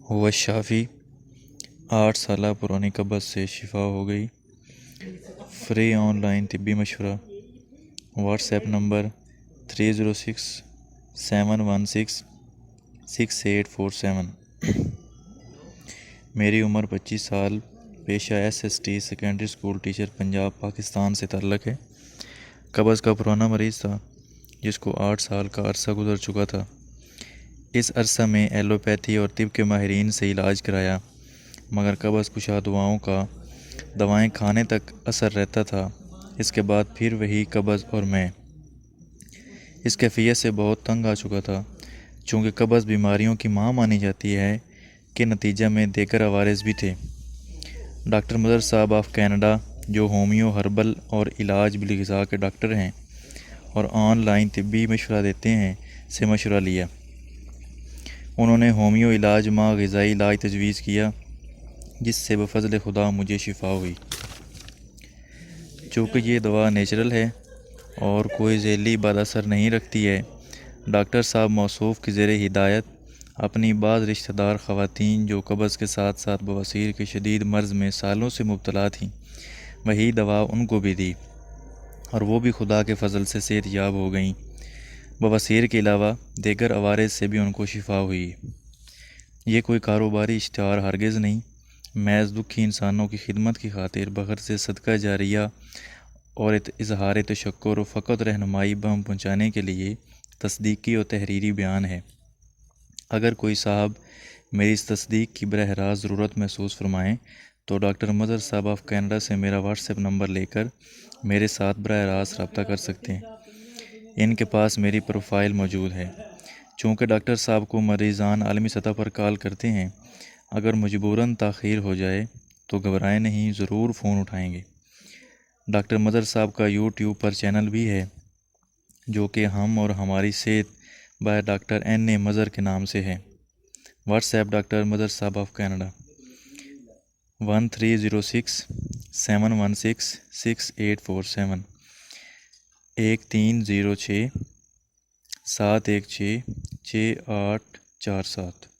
ہوا شافی 8 سالہ پرانی قبض سے شفا ہو گئی۔ فری آن لائن طبی مشورہ۔ What's app number 3067166847۔ میری عمر 25 سال، پیشہ SST secondary school teacher Punjab Pakistan سے تعلق ہے۔ قبض کا پرانا مریض تھا جس کو 8 سال کا عرصہ گزر چکا تھا۔ اس عرصہ میں ایلوپیتھی اور طب کے ماہرین سے علاج کرایا مگر قبض کشا دوائیں کھانے تک اثر رہتا تھا۔ اس کے بعد پھر وہی قبض اور میں اس کیفیت سے بہت تنگ آ چکا تھا۔ چونکہ قبض بیماریوں کی ماں مانی جاتی ہے کہ نتیجہ میں دیگر عوارض بھی تھے۔ ڈاکٹر مظہر صاحب آف کینیڈا جو ہومیو ہربل اور علاج بالغذا کے ڈاکٹر ہیں اور آن لائن طبی مشورہ دیتے ہیں سے مشورہ لیا۔ انہوں نے ہومیو علاج ماں غذائی علاج تجویز کیا جس سے بفضل خدا مجھے شفا ہوئی۔ چونکہ یہ دوا نیچرل ہے اور کوئی ذیلی بد اثر نہیں رکھتی ہے، ڈاکٹر صاحب موصوف کی زیر ہدایت اپنی بعض رشتہ دار خواتین جو قبض کے ساتھ ساتھ بواسیر کے شدید مرض میں سالوں سے مبتلا تھیں، وہی دوا ان کو بھی دی اور وہ بھی خدا کے فضل سے صحت یاب ہو گئیں۔ بواسیر کے علاوہ دیگر عوارض سے بھی ان کو شفا ہوئی۔ یہ کوئی کاروباری اشتہار ہرگز نہیں، محض دکھی انسانوں کی خدمت کی خاطر بغرض صدقہ جاریہ اور اظہار تشکر و فقط رہنمائی بہم پہنچانے کے لیے تصدیقی اور تحریری بیان ہے۔ اگر کوئی صاحب میری اس تصدیق کی براہ راست ضرورت محسوس فرمائیں تو ڈاکٹر مظہر صاحب آف کینیڈا سے میرا واٹس ایپ نمبر لے کر میرے ساتھ براہ راست رابطہ کر سکتے ہیں۔ ان کے پاس میری پروفائل موجود ہے۔ چونکہ ڈاکٹر صاحب کو مریضان عالمی سطح پر کال کرتے ہیں، اگر مجبوراً تاخیر ہو جائے تو گھبرائیں نہیں، ضرور فون اٹھائیں گے۔ ڈاکٹر مظہر صاحب کا یوٹیوب پر چینل بھی ہے جو کہ ہم اور ہماری صحت بائی ڈاکٹر NA مظہر کے نام سے ہے۔ واٹس ایپ ڈاکٹر مظہر صاحب آف کینیڈا 1306-716-6847 1306-716-6847۔